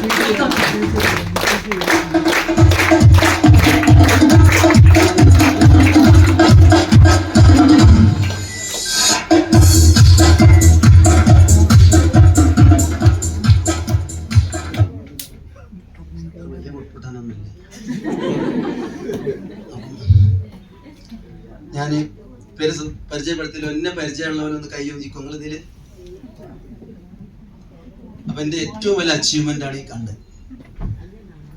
ഞാൻ പേര് പരിചയപ്പെടുത്തില്ല, എന്നെ പരിചയമുള്ളവരൊന്ന് കൈ യോജിക്കും നിങ്ങൾ ഇതില്. അപ്പൊ എന്റെ ഏറ്റവും വലിയ അച്ചീവ്മെന്റ് ആണ് ഈ കണ്ടത്.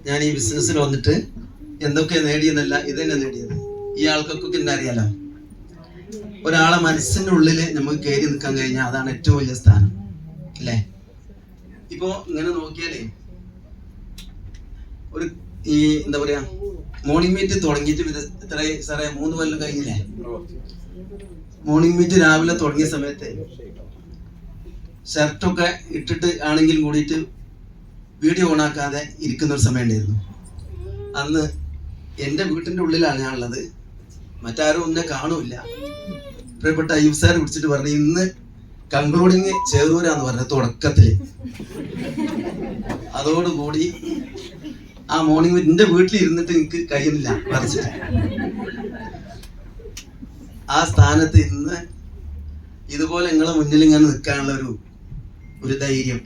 ഞാൻ ഈ ബിസിനസ്സിൽ വന്നിട്ട് എന്തൊക്കെ നേടിയെന്നല്ല, ഇതെന്നെ നേടിയത്. ഈ ആൾക്കൊക്കെ എന്നെ അറിയാലോ. ഒരാളെ മനസ്സിന്റെ ഉള്ളില് നമുക്ക് കയറി നിൽക്കാൻ കഴിഞ്ഞാൽ അതാണ് ഏറ്റവും വലിയ സ്ഥാനം, അല്ലേ? ഇപ്പോ ഇങ്ങനെ നോക്കിയാലേ ഒരു ഈ എന്താ പറയാ മോർണിംഗ് മീറ്റ് തുടങ്ങിയിട്ട് എത്ര സാറേ 3 കൊല്ലം കഴിഞ്ഞില്ലേ? മോർണിംഗ് മീറ്റ് രാവിലെ തുടങ്ങിയ സമയത്ത് ഷർട്ടൊക്കെ ഇട്ടിട്ട് ആണെങ്കിലും കൂടിയിട്ട് വീഡിയോ ഓണാക്കാതെ ഇരിക്കുന്ന ഒരു സമയം ഉണ്ടായിരുന്നു. അന്ന് എൻ്റെ വീട്ടിൻ്റെ ഉള്ളിലാണ് ഞാനുള്ളത്, മറ്റാരും ഒന്നെ കാണൂല്ല. പ്രിയപ്പെട്ട അയ്യൂബ് സാർ വിളിച്ചിട്ട് പറഞ്ഞു, ഇന്ന് കൺക്ലൂഡിങ് ചേറൂരാന്ന് പറഞ്ഞ തുടക്കത്തില്. അതോടുകൂടി ആ മോർണിംഗ് എന്റെ വീട്ടിൽ ഇരുന്നിട്ട് എനിക്ക് കഴിയുന്നില്ല പറിച്ചിട്ട്. ആ സ്ഥാനത്ത് ഇന്ന് ഇതുപോലെ നിങ്ങളെ മുന്നിൽ ഇങ്ങനെ നിൽക്കാനുള്ള ഒരു ധൈര്യം,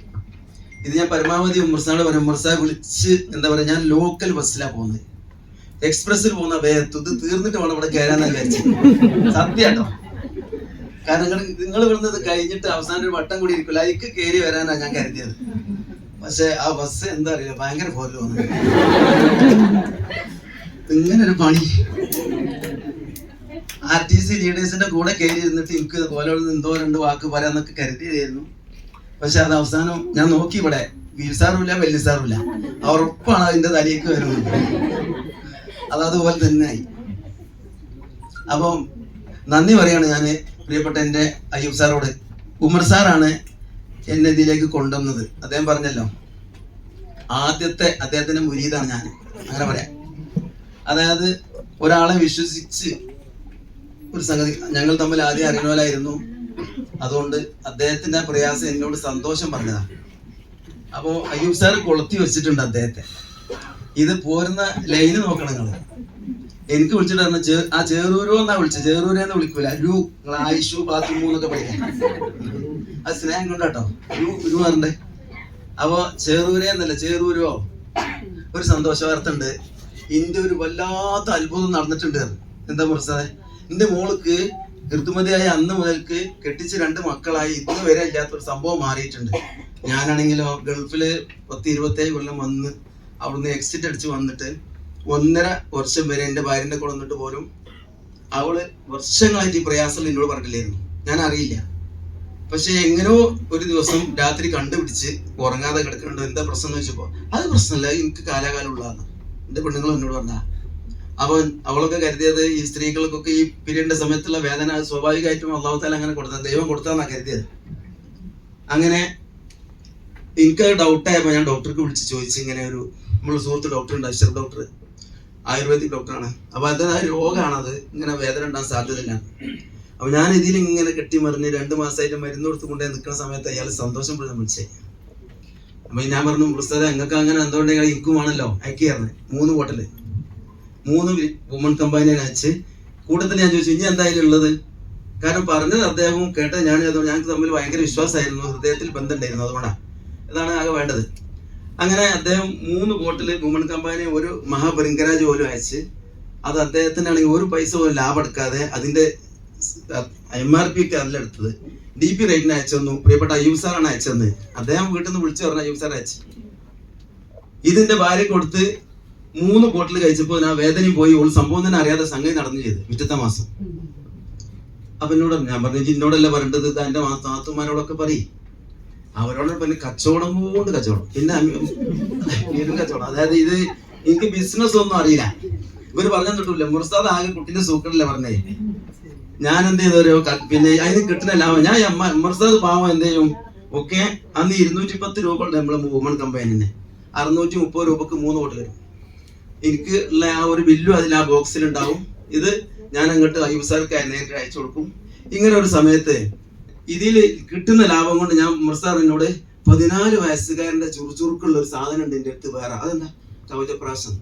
ഇത് ഞാൻ പരമാവധി ഉമ്മർസാനോട് പറയാം. ഉമ്മർസാ വിളിച്ച് എന്താ പറയാ, ഞാൻ ലോക്കൽ ബസ്സിലാണ് പോകുന്നത്, എക്സ്പ്രസ്സിൽ പോകുന്ന വേഗത്ത് ഇത് തീർന്നിട്ട് വേണം ഇവിടെ കയറാന്ന് വിചാരിച്ചു. സത്യാട്ടോ. കാരണം നിങ്ങൾ ഇവിടുന്ന് കഴിഞ്ഞിട്ട് അവസാനം ഒരു വട്ടം കൂടി ഇരിക്കില്ല, അതിക്ക് കയറി വരാനാണ് ഞാൻ കരുതിയത്. പക്ഷെ ആ ബസ് എന്താ അറിയില്ല, ഭയങ്കര ഫോറിൽ വന്നു. ഇങ്ങനൊരു പണി RTC ലീഡേഴ്സിന്റെ കൂടെ കയറി ഇരുന്നിട്ട് എനിക്ക് പോലെ എന്തോ 2 വാക്ക് പറയാന്നൊക്കെ കരുതിയതായിരുന്നു. പക്ഷെ അത് അവസാനം ഞാൻ നോക്കി, ഇവിടെ വീൽസാറുമില്ല വെല്ലിസാറുമില്ല, ഉറപ്പാണ് അതിന്റെ തലയ്ക്ക് വരുന്നത്. അതുപോലെ തന്നെ ആയി. അപ്പം നന്ദി പറയാണ് ഞാൻ പ്രിയപ്പെട്ട എൻ്റെ അയ്യൂബ് സാറോട്. ഉമർ സാറാണ് എന്നെ ഇതിലേക്ക് കൊണ്ടുവന്നത്. അദ്ദേഹം പറഞ്ഞല്ലോ, ആദ്യത്തെ അദ്ദേഹത്തിന്റെ മുരീദാണ് ഞാൻ, അങ്ങനെ പറയാം. അതായത് ഒരാളെ വിശ്വസിച്ച് ഒരു സംഗതി, ഞങ്ങൾ തമ്മിൽ ആദ്യം അറിയണോലായിരുന്നു. അതുകൊണ്ട് അദ്ദേഹത്തിന്റെ പ്രയാസം എന്നോട് സന്തോഷം പറഞ്ഞതാ. അപ്പോ അയ്യൂബ് സാർ കൊളുത്തി വെച്ചിട്ടുണ്ട് അദ്ദേഹത്തെ. ഇത് പോരുന്ന ലൈന് നോക്കണം നിങ്ങൾ. എനിക്ക് വിളിച്ചിട്ട് പറഞ്ഞു, ആ ചേറൂരോ എന്നാ വിളിച്ചത്, ചേറൂരെന്ന് വിളിക്കൂല, നിങ്ങൾ ആയിഷു ബാത്റൂം എന്നൊക്കെ പഠിക്കാം. അത് സ്നേഹം കൊണ്ടാട്ടോ രു പറഞ്ഞേ. അപ്പൊ ചേറൂരെ എന്നല്ല, ചേറൂരോ. ഒരു സന്തോഷ വാർത്ത ഉണ്ട്, ഇന്റെ ഒരു വല്ലാത്ത അത്ഭുതം നടന്നിട്ടുണ്ട്. എന്താ പ്രസാദേ, എന്റെ മോൾക്ക് ഋതുമതിയായ അന്ന് മുതൽക്ക് കെട്ടിച്ച് 2 മക്കളായി ഇന്ന് വരെ ഇല്ലാത്തൊരു സംഭവം മാറിയിട്ടുണ്ട്. ഞാനാണെങ്കിലോ ഗൾഫില് 10-27 കൊല്ലം വന്ന് അവിടുന്ന് എക്സിറ്റ് അടിച്ച് വന്നിട്ട് 1.5 വർഷം വരെ എൻ്റെ ഭാര്യൻ്റെ കൂടെ വന്നിട്ട് പോലും അവള് വർഷങ്ങളായിട്ട് ഈ പ്രയാസം എന്നോട് പറഞ്ഞില്ലായിരുന്നു. ഞാൻ അറിയില്ല. പക്ഷെ എങ്ങനെയോ ഒരു ദിവസം രാത്രി കണ്ടുപിടിച്ച് ഉറങ്ങാതെ കിടക്കുന്നുണ്ട്. എന്താ പ്രശ്നം എന്ന് വെച്ചപ്പോ, അത് പ്രശ്നമല്ല, എനിക്ക് കാലാകാലം ഉള്ളതാണ് എൻ്റെ പെണ്ണുങ്ങൾ എന്നോട് പറഞ്ഞ. അപ്പൊ അവളൊക്കെ കരുതിയത് ഈ സ്ത്രീകൾക്കൊക്കെ ഈ പീരീഡിന്റെ സമയത്തുള്ള വേദന സ്വാഭാവികമായിട്ടും അള്ളാഹു തആല അങ്ങനെ കൊടുത്തത്, ദൈവം കൊടുത്താന്നാ കരുതിയത്. അങ്ങനെ എനിക്കത് ഡൗട്ടായപ്പോ ഞാൻ ഡോക്ടർക്ക് വിളിച്ച് ചോദിച്ചു, ഇങ്ങനെ ഒരു നമ്മളെ സുഹൃത്ത് ഡോക്ടർ ഉണ്ട്, അഷ്റഫ് ഡോക്ടർ, ആയുർവേദിക് ഡോക്ടറാണ്. അപ്പൊ അതിനായ രോഗമാണത്, ഇങ്ങനെ വേദന ഉണ്ടാകാൻ സാധ്യതയില്ല. അപ്പൊ ഞാൻ ഇതിൽ ഇങ്ങനെ കെട്ടിമറിഞ്ഞ് 2 മാസമായിട്ട് മരുന്ന് കൊടുത്ത് കൊണ്ടേ നിൽക്കുന്ന സമയത്ത് അയാൾ സന്തോഷം പെടുന്ന വിളിച്ചേ. അപ്പൊ ഞാൻ പറഞ്ഞു, പ്രസ്താവ നിങ്ങൾക്ക് അങ്ങനെ എന്തുകൊണ്ടെങ്കിൽ എനിക്കുമാണല്ലോ അയക്കായിരുന്നു. 3 ബോട്ടില് 3 വുമൺ കമ്പൈനെ അയച്ച് കൂട്ടത്തിൽ ഞാൻ ചോദിച്ചു, ഇനി എന്തായാലും ഉള്ളത്? കാരണം പറഞ്ഞത് അദ്ദേഹവും കേട്ടത് ഞാൻ, ഞങ്ങൾക്ക് തമ്മിൽ ഭയങ്കര വിശ്വാസമായിരുന്നു, ഹൃദയത്തിൽ ബന്ധമുണ്ടായിരുന്നു. അതുകൊണ്ടാണ് ഇതാണ് ആകെ വേണ്ടത്. അങ്ങനെ അദ്ദേഹം 3 ബോട്ടില് വുമൺ കമ്പൈനെ ഒരു മഹാബരിങ്കരാജ് പോലും അയച്ച്, അത് അദ്ദേഹത്തിനാണെങ്കിൽ ഒരു പൈസ പോലും ലാഭം എടുക്കാതെ അതിന്റെ MRPക്ക് അതിലെടുത്തത് DP റേറ്റിന് അയച്ചു. പ്രിയപ്പെട്ട അയ്യൂബ് സാറാണ് അയച്ചത്. അദ്ദേഹം വീട്ടിൽ നിന്ന് വിളിച്ചു പറഞ്ഞ അയ്യൂബ് സാർ അയച്ചു. ഇതിന്റെ ഭാര്യ കൊടുത്ത് 3 ബോട്ടിൽ കഴിച്ചപ്പോൾ ഞാൻ വേദനയും പോയി. ഓൾ സംഭവം തന്നെ അറിയാതെ സംഗതി നടന്നു ചെയ്ത് പിറ്റത്തെ മാസം. അപ്പൊ എന്നോട് ഞാൻ പറഞ്ഞു, എന്നോടല്ല പറയേണ്ടത്, എന്റെ നാത്തുമാരോടൊക്കെ പറയും. അവരോട് പിന്നെ കച്ചവടം കൊണ്ട് കച്ചവടം, പിന്നെ കച്ചവടം. അതായത് ഇത് എനിക്ക് ബിസിനസ് ഒന്നും അറിയില്ല. ഇവര് പറഞ്ഞു തന്നിട്ടില്ല. മുർസാദ് ആകെ കുട്ടീന്റെ സൂക്കടല്ലേ പറഞ്ഞേ. ഞാൻ എന്ത് ചെയ്തോ, പിന്നെ അതിന് കിട്ടുന്നില്ല. ഞാൻ മുർസാദ് പാവം എന്ത് ചെയ്യും, ഒക്കെ അന്ന് 210 രൂപ ഉണ്ട് നമ്മളെ വുമൺ കമ്പൈനിന്. 630 രൂപക്ക് 3 ബോട്ടിൽ വരും. എനിക്ക് ഉള്ള ആ ഒരു ബില്ലും അതിൽ ആ ബോക്സിൽ ഉണ്ടാവും. ഇത് ഞാൻ അങ്ങോട്ട് അയ്യൂബ് സാർക്ക് നേരിട്ട് അയച്ചു കൊടുക്കും. ഇങ്ങനെ ഒരു സമയത്ത് ഇതിൽ കിട്ടുന്ന ലാഭം കൊണ്ട് ഞാൻ മുർസാദ് എന്നോട് 14 വയസ്സുകാരന്റെ ചുറുചുറുക്കുള്ള ഒരു സാധനം ഉണ്ട് എന്റെ അടുത്ത് വേറെ. അതെന്താ? കവചപ്രാശം.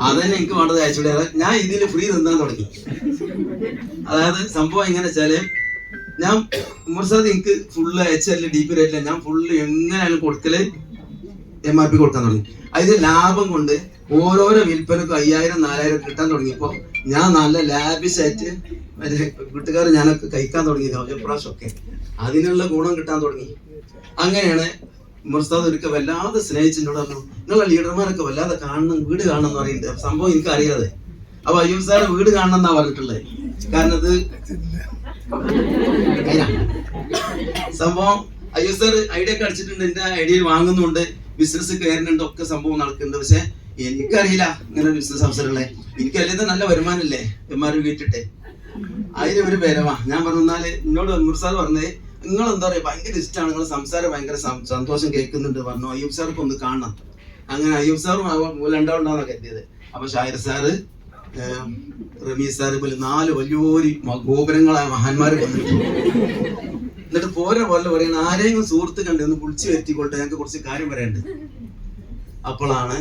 അതന്നെ എനിക്ക് വേണ്ടത് അയച്ചുകൂടെ. ഞാൻ ഇതിന് ഫ്രീ തിന്നാൻ തുടങ്ങി. അതായത് സംഭവം എങ്ങനെ വെച്ചാല്, ഞാൻ ഉമർസാദ് എനിക്ക് ഫുള്ള് HL DP റേറ്റില്ല, ഞാൻ ഫുള്ള് എങ്ങനെയാണ് കൊടുക്കല് MRP കൊടുക്കാൻ തുടങ്ങി. അതിന്റെ ലാഭം കൊണ്ട് ഓരോരോ വിൽപ്പനക്കും 5000-4000 കിട്ടാൻ തുടങ്ങിയപ്പോ ഞാൻ നല്ല ലാബിഷായിട്ട് വീട്ടുകാർ ഞാനൊക്കെ കഴിക്കാൻ തുടങ്ങി. കവചപ്രാശമൊക്കെ അതിനുള്ള ഗുണം കിട്ടാൻ തുടങ്ങി. അങ്ങനെയാണ് ഉമർസാദ് ഒരിക്കൽ വല്ലാതെ സ്നേഹിച്ചിട്ടോട് പറഞ്ഞു, നിങ്ങളെ ലീഡർമാരൊക്കെ വല്ലാതെ കാണണം, വീട് കാണണം എന്ന് പറയുന്നുണ്ട്. സംഭവം എനിക്ക് അറിയാതെ. അപ്പൊ അയ്യൂബ് സാറ് വീട് കാണണം എന്നാ പറഞ്ഞിട്ടുള്ളത്. കാരണം ഇത് സംഭവം അയ്യൂബ് സാർ ഐഡിയ ഒക്കെ അടിച്ചിട്ടുണ്ട്, എന്റെ ഐഡിയയിൽ വാങ്ങുന്നുണ്ട്, ബിസിനസ് കയറുന്നുണ്ട്, ഒക്കെ സംഭവം നടക്കുന്നുണ്ട്. പക്ഷെ എനിക്കറിയില്ല ഇങ്ങനെ ബിസിനസ് അവസരങ്ങളെ. എനിക്കല്ലേ നല്ല വരുമാനല്ലേ MRP വീട്ടിട്ടെ, അതിന് ഒരു പേരവാ. ഞാൻ പറഞ്ഞാല് എന്നോട് ഉമർസാദ് പറഞ്ഞേ, നിങ്ങൾ എന്താ പറയാ ഭയങ്കര ഇഷ്ടമാണ്, നിങ്ങൾ സംസാരം ഭയങ്കര സന്തോഷം കേൾക്കുന്നുണ്ട് പറഞ്ഞു, അയ്യൂബ് സാർക്ക് ഒന്ന് കാണണം. അങ്ങനെ അയ്യൂബ് സാറും രണ്ടാവുണ്ടാവുന്ന കരുതിയത്. അപ്പൊ ഷാഹിർ സാറ്, റമീസ് സാറ് പോലെ 4 വലിയൊരു ഗോപുരങ്ങളായ മഹാന്മാര് വന്നിട്ട്, എന്നിട്ട് പോരെ പോലെ പറയണ ആരെയും സുഹൃത്ത് കണ്ട് ഒന്ന് വിളിച്ചു വരുത്തിക്കൊള്ളട്ടെ, ഞങ്ങൾക്ക് കുറച്ച് കാര്യം പറയണ്ട്. അപ്പോഴാണ്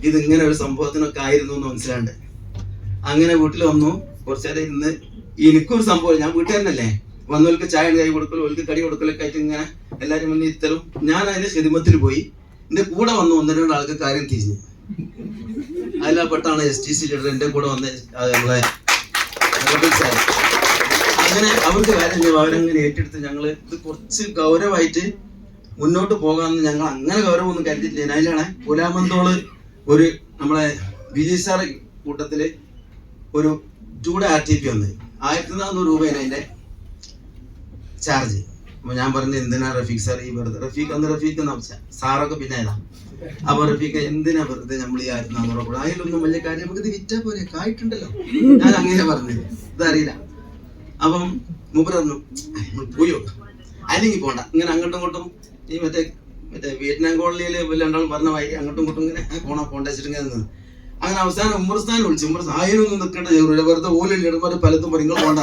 ഇതിങ്ങനെ ഒരു സംഭവത്തിനൊക്കെ ആയിരുന്നു എന്ന് മനസ്സിലാണ്ട്. അങ്ങനെ വീട്ടിൽ വന്നു. കുറച്ചേരം ഇന്ന് എനിക്കൊരു സംഭവം, ഞാൻ വീട്ടുകാരനല്ലേ, വന്നവർക്ക് ചായ കൈ കൊടുക്കലും ഓൽക്ക് കടി കൊടുക്കലൊക്കെ ആയിട്ട് ഇങ്ങനെ എല്ലാവരും മുന്നിൽ ഇത്തലും. ഞാൻ അതിന്റെ ഹിദ്മത്തിൽ പോയി. എന്റെ കൂടെ വന്ന് 1-2 ആൾക്ക് കാര്യം തിരിഞ്ഞു. അതിൽപ്പെട്ടാണ് STC ലീഡർ എന്റെ കൂടെ വന്ന് നമ്മളെ. അങ്ങനെ അവർക്ക് കാര്യം അവരങ്ങനെ ഏറ്റെടുത്ത് ഞങ്ങള് ഇത് കുറച്ച് ഗൗരവമായിട്ട് മുന്നോട്ട് പോകാമെന്ന് ഞങ്ങൾ അങ്ങനെ ഗൗരവമൊന്നും കരുതിയിട്ടില്ല. അതിലാണ് പുലാമന്തോള് ഒരു നമ്മളെ വിജയ് സാറ് കൂട്ടത്തില് ഒരു 2 RTP വന്ന് 1400 രൂപയാണ് അതിന്റെ ചാർജ്. അപ്പൊ ഞാൻ പറഞ്ഞു, എന്തിനാ റഫീഖ് സാർ ഈ വെറുതെ, റഫീഖ് സാറൊക്കെ പിന്നെ ഏതാ. അപ്പൊ റഫീഖ് എന്തിനാ വെറുതെ നമ്മൾ ഈ 1400 രൂപ, അതിലൊന്നും വലിയ കാര്യം, നമുക്ക് ഇത് വിറ്റാ പോരെ, കായിട്ടുണ്ടല്ലോ. ഞാൻ അങ്ങനെ പറഞ്ഞത്, ഇതറിയില്ല. അപ്പം മൂപ്പർ പറഞ്ഞു, പോയി നോക്കാം, അല്ലെങ്കിൽ പോണ്ട. ഇങ്ങനെ അങ്ങോട്ടും ഇങ്ങോട്ടും ഈ മറ്റേ വിയറ്റ്നാം കോളനിയില് രണ്ടാളും പറഞ്ഞ വഴി അങ്ങോട്ടും ഇങ്ങോട്ടും ഇങ്ങനെ പോണ്ട വെച്ചിട്ട് ഇങ്ങനെ നിന്ന്. അങ്ങനെ അവസാനം ഉമ്മർസ്ഥാൻ വിളിച്ചു. ഉമ്മർസ്ഥാൻ അതിനൊന്നും നിൽക്കേണ്ട ജോലി, വെറുതെ ഓല ലീഡർമാർ പലതും പറയും, നിങ്ങൾ പോണ്ട,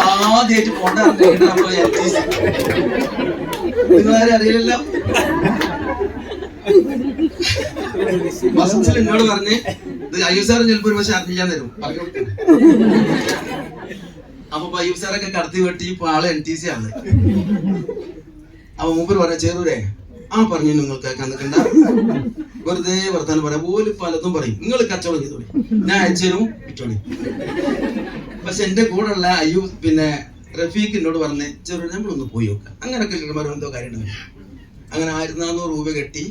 ഞങ്ങൾ ആദ്യമായിട്ട് പോണ്ട. നിങ്ങളാരും അറിയില്ലല്ലോ. ബസ്സിൽ എന്നോട് പറഞ്ഞ്, ഇത് അയ്യൂബ് സാറ് ചിലപ്പോൾ ഒരു പക്ഷെ അറിയിക്കാൻ തരും പറഞ്ഞു. അപ്പൊ അയ്യൂബ് സാറൊക്കെ കടത്തി വെട്ടി ഇപ്പൊ ആള് NTC ആണ്. അപ്പൊ മൂപ്പര് പറയാ, ചെറൂരേ പറഞ്ഞു നിങ്ങൾക്ക് കേൾക്കാൻ നിൽക്കണ്ട, വെറുതെ വർത്താനം പറയാം, പോലും പലതും പറയും, നിങ്ങൾ കച്ചവടം ചെയ്തോളി, ഞാൻ അയച്ചേരും വിറ്റോളി. പക്ഷെ എന്റെ കൂടെ ഉള്ള അയ്യൂബ് പിന്നെ റഫീഖ് എന്നോട് പറഞ്ഞ്, ചെറു നമ്മളൊന്ന് പോയി നോക്കാം. അങ്ങനൊക്കെ എന്തോ കാര്യം. അങ്ങനെ 1400 രൂപ കെട്ടി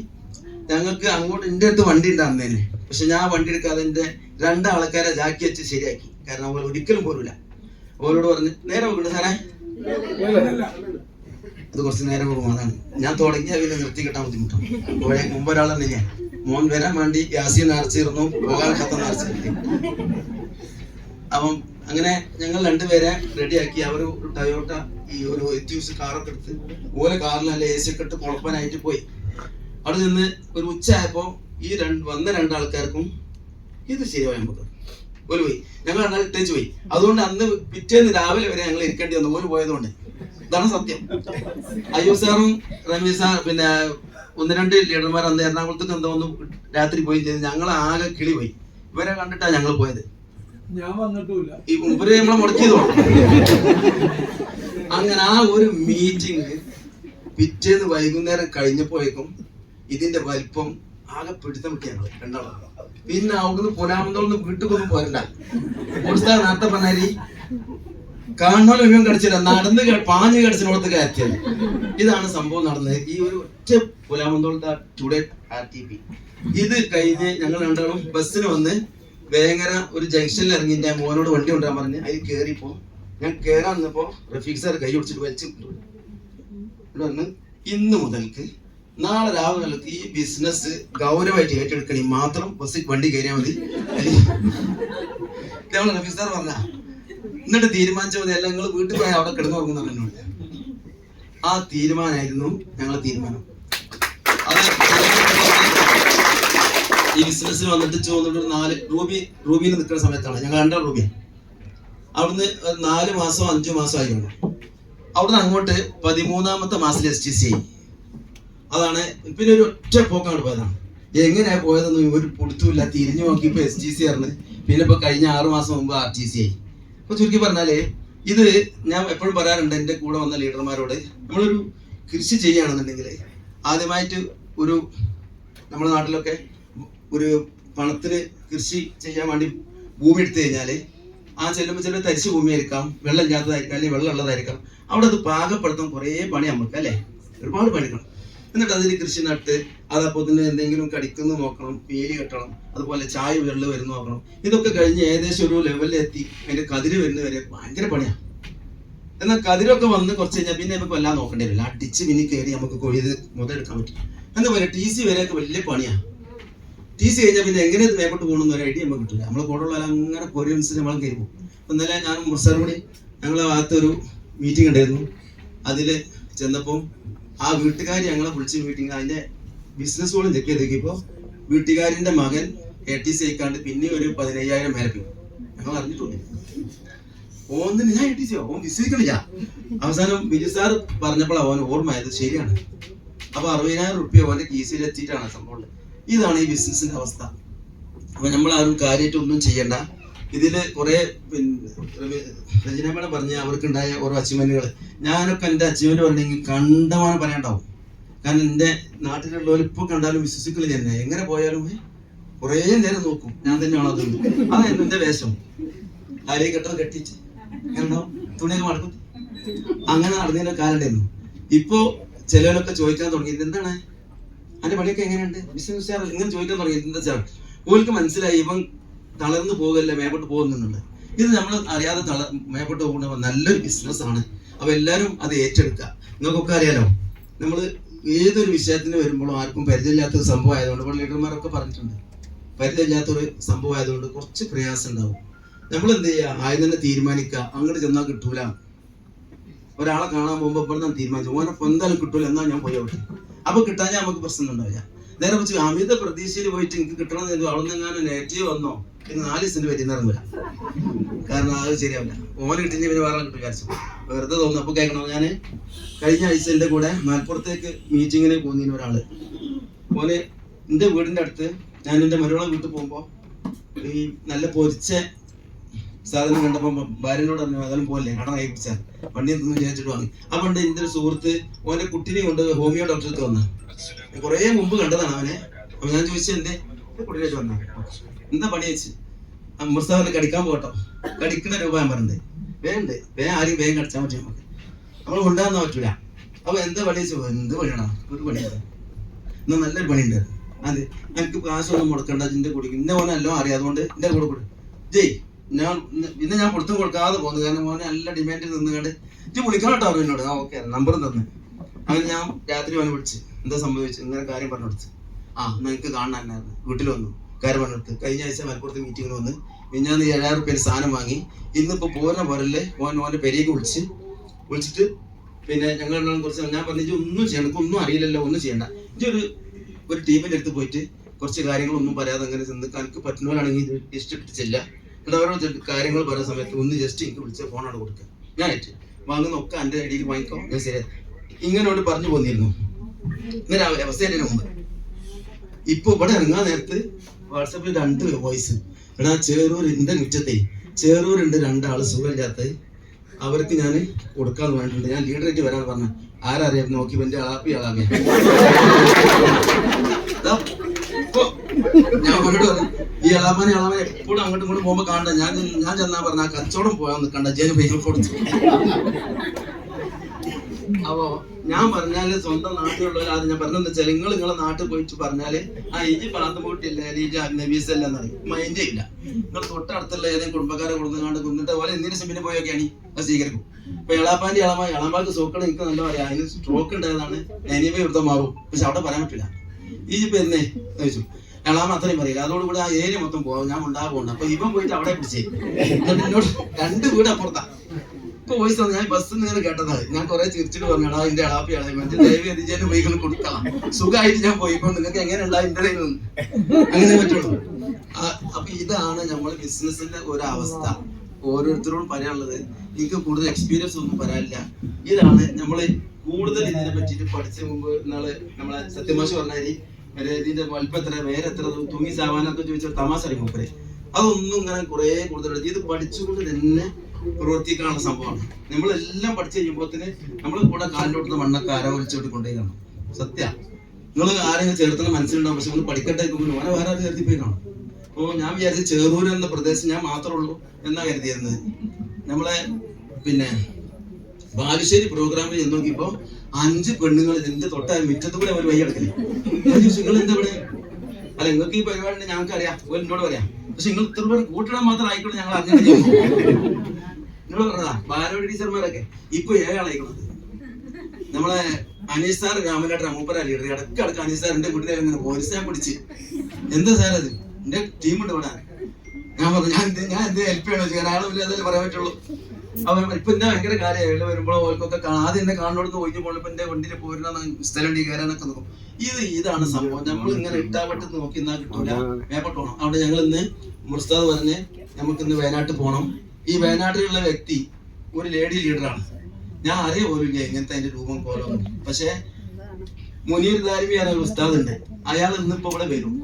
ഞങ്ങൾക്ക് അങ്ങോട്ട്. എന്റെ അടുത്ത് വണ്ടി ഉണ്ടായിരുന്നേനെ, പക്ഷെ ഞാൻ വണ്ടി എടുക്കാതെ എന്റെ 2 ആൾക്കാരെ ജാക്കി വെച്ച് ശരിയാക്കി. കാരണം അവർ ഒരിക്കലും പോരൂല. അവരോട് പറഞ്ഞ്, നേരെ നോക്കണ്ട സാറേ, അത് കുറച്ച് നേരം പോകും. അതാണ് ഞാൻ തുടങ്ങിയ പിന്നെ നിർത്തി കിട്ടാൻ ബുദ്ധിമുട്ടാണ്. മുമ്പ് ഒരാൾ തന്നെ ഞാൻ മോൻ വരാൻ വേണ്ടി യാസി നേർച്ചിരുന്നു, പോകാൻ കത്ത നേർച്ചിരുന്നു. അപ്പം അങ്ങനെ ഞങ്ങൾ 2 പേരെ റെഡിയാക്കി. അവർ ടയോട്ട ഈ ഒരു എത്യൂസ് കാറൊക്കെ എടുത്ത് ഓരോ കാറിൽ നല്ല AC ഒക്കെ ഇട്ട് കുഴപ്പനായിട്ട് പോയി. അവിടെ നിന്ന് ഒരു ഉച്ചയായപ്പോ ഈ വന്ന 2 ആൾക്കാർക്കും ഇത് ശരിയായി നമുക്ക് ഓല് പോയി. ഞങ്ങൾ 2 ഇട്ടേച്ച് പോയി. അതുകൊണ്ട് അന്ന് പിറ്റേന്ന് രാവിലെ വരെ ഞങ്ങൾ ഇരിക്കേണ്ടി വന്നു, ഓല് പോയതുകൊണ്ട്. ഇതാണ് സത്യം. അയ്യൂബ് സാറും റമീസ് സാർ പിന്നെ 1-2 ലീഡർമാർ അന്ന് എറണാകുളത്തേക്ക് എന്തോ ഒന്ന് രാത്രി പോയി ചെയ്ത് ഞങ്ങൾ ആകെ കിളി പോയി. ഇവരെ കണ്ടിട്ടാ ഞങ്ങൾ പോയത്. ഈ ഇവര് നമ്മളെ മുടക്കിയത്. അങ്ങനെ ആ ഒരു മീറ്റിംഗ് പിറ്റേന്ന് വൈകുന്നേരം കഴിഞ്ഞപ്പോഴേക്കും ഇതിന്റെ വലിപ്പം ആകെ പിടുത്തം വിട്ട് ഞങ്ങൾ 2 ആളും. പിന്നെ അവിടുന്ന് പൊലാമന്തോന്ന് വീട്ടിലൊന്നും പോരണ്ട. നേരത്തെ പറഞ്ഞാല് കാണുന്നോലും ഇവൻ കടിച്ചില്ല, നടന്ന് പാഞ്ഞ് കടിച്ചിനോടത്ത് കയറ്റിയത്. ഇതാണ് സംഭവം നടന്നത്. ഈ ഒരു ഒറ്റ പുലാമന്തോളത്തെ ടുഡേ RTP. ഇത് കഴിഞ്ഞ് ഞങ്ങൾ 2 ആളും ബസ്സിന് വന്ന് വേങ്ങര ഒരു ജംഗ്ഷനിൽ ഇറങ്ങി. ഞാൻ മോനോട് വണ്ടി കൊണ്ടുവരാൻ പറഞ്ഞ് അതിൽ കയറിപ്പോ ഞാൻ കയറാൻ വന്നപ്പോ റഫീഖ് സാർ കൈ പിടിച്ചിട്ട് വലിച്ചു വന്ന്, ഇന്ന് മുതൽക്ക് നാളെ രാവിലെ കാലത്ത് ഈ ബിസിനസ് ഗൗരവമായിട്ട് ഏറ്റെടുക്കണി, മാത്രം ബസ്സിൽ വണ്ടി കയറിയാൽ മതി. നമ്മൾ റഫീഖ് സാർ പറഞ്ഞ എന്നിട്ട് തീരുമാനിച്ചാൽ മതി, എല്ലാം നിങ്ങൾ വീട്ടിൽ പോയാൽ അവിടെ കിടന്നുറങ്ങുന്ന എന്നോട്. ആ തീരുമാനമായിരുന്നു ഞങ്ങളെ തീരുമാനം. അത് ഈ ബിസിനസ്സിൽ വന്നിട്ട് ചോദിച്ചിട്ട് 4 റൂബിയിൽ നിൽക്കുന്ന സമയത്താണ് ഞങ്ങൾ 2 റൂബി. അവിടുന്ന് 4 മാസം 5 മാസം ആയി വേണം. അവിടുന്ന് അങ്ങോട്ട് 13ാമത്തെ മാസത്തിൽ STC ആയി. അതാണ് പിന്നെ ഒരു ഒറ്റ പോക്കാണ് പോയതാണ്. എങ്ങനെയാ പോയതൊന്നും ഒരു പൊടുത്തുമില്ല. തിരിഞ്ഞു നോക്കിയപ്പോ STC ആയിരുന്നു. പിന്നെ ഇപ്പൊ കഴിഞ്ഞ 6 മാസം മുമ്പ് RTC ആയി. അപ്പൊ ചുരുക്കി പറഞ്ഞാല് ഇത് ഞാൻ എപ്പോഴും പറയാറുണ്ട് എൻ്റെ കൂടെ വന്ന ലീഡർമാരോട്, നമ്മളൊരു കൃഷി ചെയ്യുകയാണെന്നുണ്ടെങ്കിൽ ആദ്യമായിട്ട് ഒരു നമ്മുടെ നാട്ടിലൊക്കെ ഒരു പണത്തിന് കൃഷി ചെയ്യാൻ വേണ്ടി ഭൂമി എടുത്തു കഴിഞ്ഞാൽ ചെല്ലുമ്പോൾ ചില തരിശ് ഭൂമിയായിരിക്കാം, വെള്ളം ഇല്ലാത്തതായിരിക്കാം, അല്ലെങ്കിൽ വെള്ളം ഉള്ളതായിരിക്കാം. അവിടെ അത് പാകപ്പെടുത്താൻ കുറേ പണി നമുക്ക് അല്ലേ, ഒരുപാട് പണിക്കണം. എന്നിട്ട് അതിൽ കൃഷി നട്ട് അതപ്പോൾ തന്നെ എന്തെങ്കിലും കടിക്കുന്നു നോക്കണം, വേലി കെട്ടണം, അതുപോലെ ചായ വെള്ളം വരുന്നു നോക്കണം. ഇതൊക്കെ കഴിഞ്ഞ് ഏകദേശം ഒരു ലെവലിലെത്തി അതിന്റെ കതിര് വരുന്നവരെ ഭയങ്കര പണിയാണ്. എന്നാൽ കതിരൊക്കെ വന്ന് കുറച്ച് കഴിഞ്ഞാൽ പിന്നെ നമുക്ക് എല്ലാം നോക്കേണ്ടി വരില്ല. അടിച്ച് പിന്നെ കയറി നമുക്ക് കൊയ്ത് മുതലെടുക്കാൻ പറ്റും. എന്താ പറയുക, TC വരെയൊക്കെ വലിയ പണിയാണ്. TC കഴിഞ്ഞാൽ പിന്നെ എങ്ങനെ മേപ്പോട്ട് പോകണമെന്ന് ഒരു ഐഡിയ നമുക്ക് കിട്ടില്ല. നമ്മളെ കൂടെ ഉള്ള അങ്ങനെ കൊറിയൻസ് നമ്മൾ കയറി പോകും. ഇന്നലെ ഞാനും മുർസാറും കൂടി ഞങ്ങളെ ഭാഗത്തൊരു മീറ്റിംഗ് ഉണ്ടായിരുന്നു. അതിൽ ചെന്നപ്പോൾ ആ വീട്ടുകാരി ഞങ്ങളെ വിളിച്ച് മീറ്റിംഗ് അതിന്റെ ബിസിനസ് പോലും ചെക്ക് ചെയ്ത് നോക്കിയപ്പോൾ വീട്ടുകാരിന്റെ മകൻ ATC ആയിക്കാണ്ട് പിന്നെ ഒരു 15,000 മേലെ പോയി. ഞങ്ങൾ അറിഞ്ഞിട്ടുണ്ട്. ഓന്നിന് ഞാൻ ATC ഓൻ വിശ്വസിക്കണില്ല. അവസാനം ബിജു സാർ പറഞ്ഞപ്പോൾ അവൻ ഓർമ്മയായത് ശരിയാണ്. അപ്പൊ 60,000 റുപ്യ ഓന്റെ കീസിൽ എത്തിയിട്ടാണ് സംഭവം. ഇതാണ് ഈ ബിസിനസിന്റെ അവസ്ഥ. അപ്പൊ നമ്മളാരും കാര്യമായിട്ട് ഒന്നും ചെയ്യണ്ട. ഇതില് കുറെ രചന മേഡം പറഞ്ഞ അവർക്കുണ്ടായ ഓരോ അച്ചീവ്മെന്റുകൾ, ഞാനൊക്കെ എൻ്റെ അച്ചീവ്മെന്റ് പറഞ്ഞെങ്കിൽ കണ്ടമാനം പറയാണ്ടാവും. കാരണം എൻ്റെ നാട്ടിലുള്ളവർ ഇപ്പൊ കണ്ടാലും വിശ്വസിക്കലില്ല. തന്നെ എങ്ങനെ പോയാലും കുറേ നേരം നോക്കും ഞാൻ തന്നെയാണോ അതായിരുന്നു എൻ്റെ വേഷം. ആരെയും കെട്ടം കെട്ടിച്ച് ഉണ്ടാവും, തുണിയൊക്കെ മടക്കും, അങ്ങനെ നടന്നതിന്റെ കാലം ഉണ്ടായിരുന്നു. ഇപ്പോ ചിലവരൊക്കെ ചോദിക്കാൻ തുടങ്ങി എന്താണ് അതിന്റെ പണിയൊക്കെ എങ്ങനെയുണ്ട് ബിസിനസ് ഇങ്ങനെ ചോദിക്കാൻ തുടങ്ങി. എന്താ വെച്ചാൽ ഓൾക്ക് മനസ്സിലായി ഇവൻ തളർന്നു പോകല്ല, മേപ്പോട്ട് പോകുന്നുണ്ട്. ഇത് നമ്മൾ അറിയാതെ മേപ്പോട്ട് പോകുന്ന നല്ലൊരു ബിസിനസ് ആണ്. അപ്പൊ എല്ലാവരും അത് ഏറ്റെടുക്കുക. നിങ്ങൾക്കൊക്കെ അറിയാലോ, നമ്മൾ ഏതൊരു വിഷയത്തിന് വരുമ്പോഴും ആർക്കും പരിചയമില്ലാത്തൊരു സംഭവം ആയതുകൊണ്ട്, ഇപ്പോൾ ലീഡർമാരൊക്കെ പറഞ്ഞിട്ടുണ്ട്, പരിചയമില്ലാത്തൊരു സംഭവം ആയതുകൊണ്ട് കുറച്ച് പ്രയാസം ഉണ്ടാവും. നമ്മൾ എന്ത് ചെയ്യുക, ആദ്യം തന്നെ തീരുമാനിക്കുക. അങ്ങോട്ട് ചെന്നാൽ കിട്ടൂല. ഒരാളെ കാണാൻ പോകുമ്പോൾ ഇവിടെ നിന്ന് തീരുമാനിച്ചു ഓനെ എന്തായാലും കിട്ടൂല, എന്നാൽ ഞാൻ പോയി അവിടെ. അപ്പൊ കിട്ടാൻ നമുക്ക് പ്രശ്നം ഉണ്ടാവില്ല. നേരെ വെച്ച് അമിത പ്രതീക്ഷയിൽ പോയിട്ട് എനിക്ക് കിട്ടണമെന്ന് അവിടെ നിന്ന് എങ്ങാനും നെഗറ്റീവ് വന്നോ പിന്നെ 4 ദിവസത്തിന് പറ്റി ഇറങ്ങില്ല. കാരണം അത് ശരിയാവില്ല. ഓന് കിട്ടിഞ്ഞ പിന്നെ വേറെ കിട്ടും വിചാരിച്ചു, വെറുതെ തോന്നുന്നു. അപ്പൊ കേൾക്കണോ, ഞാൻ കഴിഞ്ഞ ആഴ്ച എൻ്റെ കൂടെ മലപ്പുറത്തേക്ക് മീറ്റിങ്ങിന് പോകുന്നതിന് ഒരാള് ഓന് എൻ്റെ വീടിന്റെ അടുത്ത്, ഞാൻ എൻ്റെ മരുമകളെ വീട്ടിൽ പോകുമ്പോ ഈ നല്ല പൊരിച്ച സാധനം കണ്ടപ്പോ ഭാര്യനോട് പറഞ്ഞു അതെല്ലാം പോലെ കട കഴിപ്പിച്ചാൽ വണ്ടി എന്തെന്ന് വിചാരിച്ചിട്ട് വാങ്ങി. ആ പണ്ട് എൻ്റെ ഒരു സുഹൃത്ത് ഓന്റെ കുട്ടിനെ കൊണ്ട് ഹോമിയോ ഡോക്ടർക്ക് വന്ന കുറെ മുമ്പ് കണ്ടതാണ് അവനെ. അപ്പൊ ഞാൻ ചോദിച്ചു എന്റെ കുട്ടീനെ വന്ന എന്താ പണി വെച്ച് മുർസാവിനെ കടിക്കാൻ പോകട്ടോ, കടിക്കുന്ന രൂപ ഞാൻ പറഞ്ഞത് വേണ്ടേ ആരും വേഗം കടിച്ചാൽ പറ്റും, നമുക്ക് നമ്മൾ കൊണ്ടുവന്നാൻ പറ്റൂല. അപ്പൊ എന്താ പണി വെച്ചു, എന്ത് പണിയാണോ, ഒരു പണിയാണ് എന്നാ നല്ലൊരു പണിയുണ്ട്. അതെ എനിക്ക് കാശൊന്നും മുടക്കണ്ട, ഇതിന്റെ കൂടി ഇന്ന മോനെ എല്ലാം അറിയാം, അതുകൊണ്ട് എന്റെ കൂടെ കൂടെ ജയ് ഞാൻ പുറത്തും കൊടുക്കാതെ പോകുന്നു. കാരണം മോനെ നല്ല ഡിമാൻഡിൽ നിന്ന് കണ്ട് ഇത് വിളിക്കണം കേട്ടോ അവൻ എന്നോട്. ഓക്കെ നമ്പർ തന്നു. അങ്ങനെ ഞാൻ രാത്രി അവനെ വിളിച്ച് എന്താ സംഭവിച്ചു ഇങ്ങനെ കാര്യം പറഞ്ഞു കൊടുത്ത്. എനിക്ക് കാണാനായിരുന്നു. വീട്ടിൽ വന്നു കാര്യം പറഞ്ഞു കൊടുത്ത്. കഴിഞ്ഞ ആഴ്ച മലപ്പുറത്ത് മീറ്റിങ്ങിന് വന്ന് ഞാൻ 7,000 റുപ്യ സാധനം വാങ്ങി. ഇന്നിപ്പോ പോരുന്ന പോരല്ലേ ഓന്റെ പെരേക്ക് വിളിച്ചിട്ട് പിന്നെ ഞങ്ങൾ കുറച്ച് ഞാൻ പറഞ്ഞു ഒന്നും ചെയ്യണം, എനിക്ക് ഒന്നും അറിയില്ലല്ലോ, ഒന്നും ചെയ്യണ്ട. ഒരു ടീമിന്റെ അടുത്ത് പോയിട്ട് കുറച്ച് കാര്യങ്ങളൊന്നും പറയാതെ അങ്ങനെ എനിക്ക് പറ്റുന്നവരാണെങ്കിൽ ഇഷ്ടപ്പെട്ട് ചെല്ല. അവരോട് കാര്യങ്ങൾ പറയുന്ന സമയത്ത് ഒന്ന് ജസ്റ്റ് എനിക്ക് വിളിച്ച ഫോണാണ് കൊടുക്കുക. ഞാൻ വാങ്ങുന്ന ഒക്കെ എൻ്റെ ഐഡിയിൽ വാങ്ങിക്കോ, ഞാൻ ശരിയാ ഇങ്ങനോട് പറഞ്ഞു പോന്നിരുന്നു. ഇങ്ങനെ അവസ്ഥയുടെ മുമ്പ് ഇപ്പൊ ഇവിടെ ഇറങ്ങാൻ നേരത്ത് വാട്സാപ്പിൽ 2 വോയിസ്. എടാ ചേറൂരിന്റെ മുറ്റത്തെ ചേറൂരുണ്ട് 2 ആള് സുഖമില്ലാത്ത, അവർക്ക് ഞാൻ കൊടുക്കാന്ന് പറഞ്ഞിട്ടുണ്ട്. ഞാൻ ലീഡറായിട്ട് വരാൻ പറഞ്ഞ ആരറിയാം നോക്കി എന്റെ അളാപ്പിയാളാമിയ ഞാൻ അവരോട് പറഞ്ഞു ഈ അളാമാനെ എപ്പോഴും അങ്ങോട്ടും ഇങ്ങോട്ടും പോകുമ്പോ കാണണ്ട. ഞാൻ ചെന്നാ പറഞ്ഞ ആ കച്ചവടം പോയാൽ നിൽക്കണ്ട, ജയിലിൽ പൈസ കൊടുത്തു. അപ്പോ ഞാൻ പറഞ്ഞാല് സ്വന്തം നാട്ടിലുള്ളവർ ആദ്യം ഞാൻ പറഞ്ഞെന്താ വെച്ചാൽ നിങ്ങളെ നാട്ടിൽ പോയിട്ട് പറഞ്ഞാല് ഇജി പാത്തുപോട്ടില്ല നബീസല്ലെന്നറിയും മൈൻഡേ ഇല്ല. നിങ്ങൾ തൊട്ടടുത്തുള്ള ഏതെങ്കിലും കുടുംബക്കാരെ കൊടുക്കാണ്ട് കുന്നിട്ട് പോലെ എന്തിനും പിന്നെ പോയൊക്കെയാണ് അത് സ്വീകരിക്കും. ഇപ്പൊ എളാപ്പാന്റെ എളാമ്പാക്ക് സോക്കളെ എനിക്ക് നല്ല പറയാം, അതിന് സ്ട്രോക്ക് ഉണ്ടായതാണ് എനിവേ ഇവിടുത്തെ മാറും. പക്ഷെ അവിടെ പറയാൻ പറ്റില്ല. ഈജിപ്പോ എന്നേ ചോദിച്ചു എളാമ അത്രയും പറയില്ല. അതോടുകൂടി ആ ഏരിയ മൊത്തം പോകാം, ഞാൻ ഉണ്ടാകുന്നുണ്ട്. അപ്പൊ ഇവൻ പോയിട്ട് അവിടെ പിടിച്ചേ എന്നോട് 2 വീട് അപ്പുറത്താ. ഇപ്പൊ വോയിസ് തന്നെ ഞാൻ ബസ്സിൽ നിന്ന് ഇങ്ങനെ കേട്ടതാണ്. ഞാൻ കുറെ ചിരിച്ചിട്ട് പറഞ്ഞാ എന്റെ അളാപ്പിയാണ് മറ്റേ ദൈവം എത്തിച്ചാലും പോയിക്കൊണ്ട് കൊടുക്കണം, സുഖമായിട്ട് ഞാൻ പോയിക്കോ, നിങ്ങൾക്ക് എങ്ങനെ ഉണ്ടാവും എന്റെ കയ്യിൽ നിന്ന് അങ്ങനെ പറ്റുള്ളൂ. അപ്പൊ ഇതാണ് നമ്മൾ ബിസിനസിന്റെ ഒരവസ്ഥ. ഓരോരുത്തരോടും പറയാനുള്ളത്, എനിക്ക് കൂടുതൽ എക്സ്പീരിയൻസ് ഒന്നും പറയാനില്ല. ഇതാണ് നമ്മൾ കൂടുതൽ ഇതിനെ പറ്റിയിട്ട് പഠിച്ച മുമ്പ് നമ്മളെ സത്യമാഷ് പറഞ്ഞാൽ ഇതിന്റെ വലിപ്പം എത്ര, വേറെ എത്ര, തൂങ്ങി സാവാനൊക്കെ ചോദിച്ചാൽ തമാശ അറിയും മൂപ്പരെ. അതൊന്നും ഇങ്ങനെ കുറെ കൂടുതൽ ഇത് പഠിച്ചുകൊണ്ട് തന്നെ പ്രവർത്തിക്കാനുള്ള സംഭവമാണ്. നമ്മളെല്ലാം പഠിച്ചു കഴിയുമ്പോഴത്തേന് നമ്മൾ കൂടെ കാലിലോട്ടുന്ന മണ്ണൊക്കെ ആരോപിച്ചോട്ട് കൊണ്ടേ കാണും. സത്യ നിങ്ങൾ ആരെങ്കിലും ചേർത്തുന്ന മനസ്സിലുണ്ടാവും, പക്ഷെ നിങ്ങൾ പഠിക്കട്ടെ ഓനെ വേറെ ആരും ചേർത്തി പോയി കാണും. അപ്പോൾ ഞാൻ വിചാരിച്ച ചെറൂർ എന്ന പ്രദേശം ഞാൻ മാത്രമേ ഉള്ളൂ എന്നാ കരുതിയിരുന്നത്. നമ്മളെ പിന്നെ ബാലുശ്ശേരി പ്രോഗ്രാമിൽ ചെന്ന് നോക്കിയപ്പോ 5 പെണ്ണുങ്ങൾ എന്റെ തൊട്ടാൽ മുറ്റത്ത് കൂടെ ഒരു വഴി എടുക്കില്ല. നിങ്ങൾ എന്താ ഇവിടെ, അല്ല നിങ്ങൾക്ക് ഈ പരിപാടി ഞങ്ങൾക്ക് അറിയാം, എന്നോട് പറയാം, പക്ഷെ നിങ്ങൾ ഇത്ര പേര് കൂട്ടിടാൻ മാത്രം ആയിക്കോട്ടെ, ഞങ്ങൾ അങ്ങനെ നിങ്ങൾ പറഞ്ഞതാ ബാലോടി ടീച്ചർമാരൊക്കെ ഇപ്പൊ 7 ആളായിക്കോളത്. നമ്മളെ അനീഷ് സാർ രാമനാട്ടൻ മൂപ്പര ലീഡർ, ഇടയ്ക്ക് അനീഷ് സാർ എന്റെ വീട്ടിലെ ഇങ്ങനെ പോലീസ് ഞാൻ പിടിച്ച്, എന്താ സാർ അത് എന്റെ ടീമുണ്ട് ഇവിടെ. ഞാൻ പറഞ്ഞു ഞാൻ എന്ത് ഹെൽപ്പ് ചെയ്യണോ ചെയ്യാൻ, ആളുമില്ല അതല്ലേ പറയാൻ പറ്റുള്ളൂ. അവർ ഇപ്പൊ എന്റെ ഭയങ്കര കാര്യമായി വരുമ്പോൾ ഓർക്കൊക്കെ ആദ്യം എന്നെ കാണോടുന്ന് ഒഴിഞ്ഞു പോകുമ്പോൾ എന്റെ വണ്ടിയിൽ പോരുന്ന സ്ഥലം കയറാനൊക്കെ നോക്കും. ഇതാണ് സംഭവം. നമ്മൾ ഇങ്ങനെ ഇട്ടാവട്ട് നോക്കി എന്നാ കിട്ടൂല, മേപ്പോട്ട് പോകണം. അവിടെ ഞങ്ങൾ ഇന്ന് മുർസ്താദ് പറഞ്ഞ് നമുക്ക് ഇന്ന് വയനാട്ട് പോകണം. ഈ വയനാട്ടിലുള്ള വ്യക്തി ഒരു ലേഡി ലീഡറാണ്. ഞാൻ അറിയ പോലും ഇങ്ങനത്തെ അതിന്റെ രൂപം കോലം. പക്ഷെ മുനീർ ദാരിമി ഒരു ഉസ്താദ് ഉണ്ട്, അയാൾ ഇന്നിപ്പോ ഇവിടെ വരും.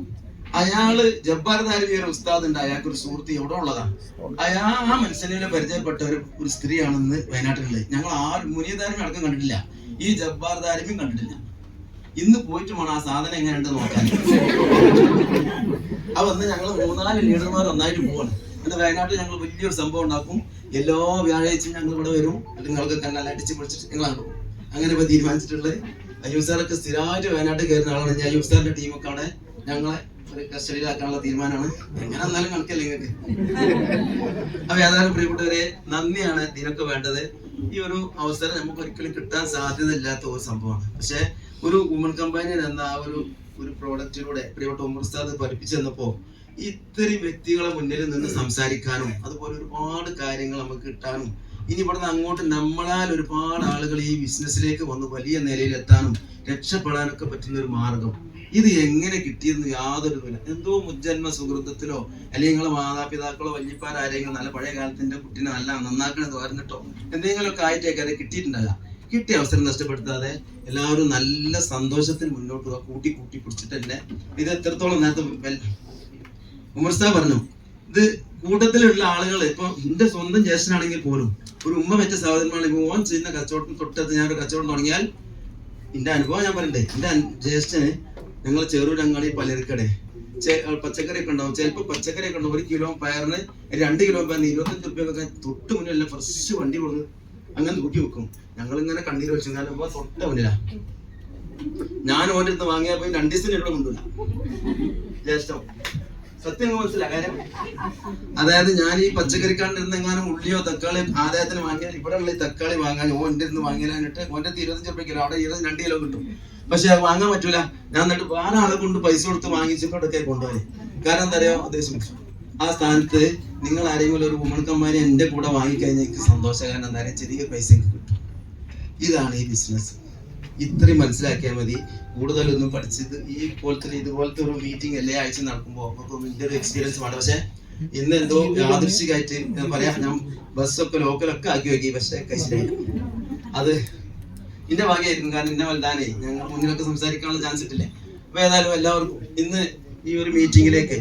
അയാള് ജബ്ബാർ ദാരിമി ഒരു ഉസ്താദ് ഉണ്ട്, അയാൾക്ക് ഒരു സുഹൃത്ത് എവിടെ ഉള്ളതാണ്. ആ മനുഷ്യനെ പരിചയപ്പെട്ട ഒരു സ്ത്രീയാണെന്ന് വയനാട്ടിലുള്ളത്. ഞങ്ങൾ മുനീർ ദാരിമി അടക്കം കണ്ടിട്ടില്ല, ഈ ജബ്ബാർ ദാരിമിയും കണ്ടിട്ടില്ല. ഇന്ന് പോയിട്ട് വേണം ആ സാധനം എങ്ങനെയുണ്ട് നോക്കാൻ. അന്ന് ഞങ്ങൾ 3-4 ലീഡർമാർ ഒന്നായിട്ട് പോവാണ്. എന്നിട്ട് വയനാട്ടിൽ ഞങ്ങൾ വലിയൊരു സംഭവം ഉണ്ടാക്കും. എല്ലാ വ്യാഴാഴ്ചയും ഞങ്ങൾ ഇവിടെ വരും. നിങ്ങൾക്ക് കണ്ടാൽ അടിച്ച് പൊളിച്ചിട്ട് ഞങ്ങളാണ് പോകും. അങ്ങനെ ഇപ്പൊ തീരുമാനിച്ചിട്ടുള്ളത്. അയ്യൂബ് സാറൊക്കെ സ്ഥിരമായിട്ട് വയനാട്ടിൽ കയറുന്ന ആളാണ്. ഞാൻ അയ്യൂബ് സാറിന്റെ ടീമൊക്കെ അവിടെ ഞങ്ങളെ ഒരു കസ്റ്റഡിയിലാക്കാനുള്ള തീരുമാനമാണ്. എങ്ങനെ എന്നാലും കണക്കല്ലേ നിങ്ങൾക്ക്. അപ്പൊ ഏതായാലും പ്രിയപ്പെട്ടവരെ, നന്ദിയാണ് ഇതിനൊക്കെ വേണ്ടത്. ഈ ഒരു അവസരം നമുക്ക് ഒരിക്കലും കിട്ടാൻ സാധ്യത ഇല്ലാത്ത ഒരു സംഭവമാണ്. പക്ഷെ ഒരു വുമൺ കമ്പാനിയൻ എന്ന ആ ഒരു പ്രോഡക്റ്റിലൂടെ പ്രിയപ്പെട്ട ഉമർ ഉസ്താദ് പഠിപ്പിച്ചു തന്നപ്പോ ഇത്തരം വ്യക്തികളെ മുന്നിൽ നിന്ന് സംസാരിക്കാനും അതുപോലെ ഒരുപാട് കാര്യങ്ങൾ നമുക്ക് കിട്ടാനും, ഇനി ഇവിടുന്ന് അങ്ങോട്ട് നമ്മളാൽ ഒരുപാട് ആളുകൾ ഈ ബിസിനസ്സിലേക്ക് വന്ന് വലിയ നിലയിൽ എത്താനും രക്ഷപ്പെടാനൊക്കെ പറ്റുന്ന ഒരു മാർഗം. ഇത് എങ്ങനെ കിട്ടിയെന്ന് യാതൊരു ഇല്ല. എന്തോ മുജ്ജന്മ സുഹൃത്തത്തിലോ അല്ലെങ്കിൽ നിങ്ങളെ മാതാപിതാക്കളോ വല്യപ്പാരാരെങ്കിലും നല്ല പഴയ കാലത്തിന്റെ കുട്ടീനെ നല്ല നന്നാക്കണത് തോരന്നിട്ടോ എന്തെങ്കിലുമൊക്കെ ആയിട്ടേക്ക് അത് കിട്ടിയിട്ടുണ്ടല്ല. കിട്ടിയ അവസരം നഷ്ടപ്പെടുത്താതെ എല്ലാവരും നല്ല സന്തോഷത്തിൽ മുന്നോട്ട് പോവുക. കൂട്ടി പിടിച്ചിട്ട് തന്നെ ഇത് എത്രത്തോളം നേരത്തെ ഉമർ സാബ് പറഞ്ഞു, ഇത് കൂട്ടത്തിലുള്ള ആളുകൾ ഇപ്പൊ എന്റെ സ്വന്തം ജ്യേഷ്ഠനാണെങ്കിൽ പോലും ഒരു ഉമ്മ വെച്ച സഹോദരനാണെങ്കിൽ ഓൻ ചെയ്യുന്ന കച്ചവടത്തിന് തൊട്ടടുത്ത് ഞാനൊരു കച്ചവടം തുടങ്ങിയാൽ എന്റെ അനുഭവം ഞാൻ പറയണ്ടേ. എന്റെ ജ്യേഷ്ഠന് ഞങ്ങൾ ചെറൂർ അങ്ങാടി പലചരക്കടെ പച്ചക്കറിയൊക്കെ ഉണ്ടാവും. ചിലപ്പോൾ പച്ചക്കറിയൊക്കെ ഉണ്ടാവും. 1 കിലോ പയറിന് 2 കിലോ പയറിന് 25 രൂപയൊക്കെ തൊട്ട് മുന്നിൽ ഫ്രഷ് വണ്ടി കൊടുത്ത് അങ്ങനെ തൂക്കി വെക്കും. ഞങ്ങളിങ്ങനെ കണ്ണീര് വെച്ചു. ഞാൻ തൊട്ട മുന്നിലാ. ഞാൻ ഓൻ്റെ അടുത്ത് വാങ്ങിയാൽ പോയി 2 ദിവസത്തിന് ഇവിടെ കൊണ്ടുപോല ജ്യേഷ്ഠം. സത്യം മനസ്സിലാ കാര്യം. അതായത് ഞാൻ ഈ പച്ചക്കറിക്കാരൻ്റെ ഇരുന്ന് എങ്ങാനും ഉള്ളിയോ തക്കാളി ആദായത്തിന് വാങ്ങിയാൽ ഇവിടെ ഉള്ള ഈ തക്കാളി വാങ്ങാൻ ഓൻ്റെ ഇരുന്ന് വാങ്ങിയാനായിട്ട് ഓൻ്റെ 25 രൂപ കിലോ, അവിടെ 2 കിലോ കിട്ടും. പക്ഷെ അത് വാങ്ങാൻ പറ്റൂല. ഞാൻ എന്നിട്ട് വേറെ ആളെ കൊണ്ട് പൈസ കൊടുത്ത് വാങ്ങിച്ചിട്ടൊക്കെ കൊണ്ടുപോയി. കാരണം എന്താ അറിയോ, ഉദ്ദേശം ആ സ്ഥാനത്ത് നിങ്ങൾ ആരെങ്കിലും ഒരു വുമൺ കമ്പനി എന്റെ കൂടെ വാങ്ങിക്കഴിഞ്ഞാൽ എനിക്ക് സന്തോഷം. കാരണം എന്താ പറയുക, ചെറിയ പൈസ എനിക്ക് കിട്ടും. ഇതാണ് ഈ ബിസിനസ്. ഇത്രയും മനസ്സിലാക്കിയാൽ മതി. കൂടുതലൊന്നും പഠിച്ചത് ഇതുപോലത്തെ ഒരു മീറ്റിംഗ് എല്ലാ ആഴ്ച നടക്കുമ്പോൾ അവർക്കൊന്നും ഇതിന്റെ ഒരു എക്സ്പീരിയൻസ് വേണം. പക്ഷെ ഇന്ന് എന്തോ യാദൃശ്ചികമായിട്ട് പറയാ, ഞാൻ ബസ്സൊക്കെ ലോക്കലൊക്കെ ആക്കി വെക്കി. പക്ഷെ കഴിച്ചില്ല. അത് എന്റെ ഭാഗ്യമായിരിക്കും. കാരണം എന്നെ വലുതാനേ ഞങ്ങൾ മുന്നിലൊക്കെ സംസാരിക്കാനുള്ള ചാൻസ് ഇട്ടില്ലേ. അപ്പൊ ഏതായാലും എല്ലാവർക്കും ഇന്ന് ഈ ഒരു മീറ്റിംഗിലേക്ക്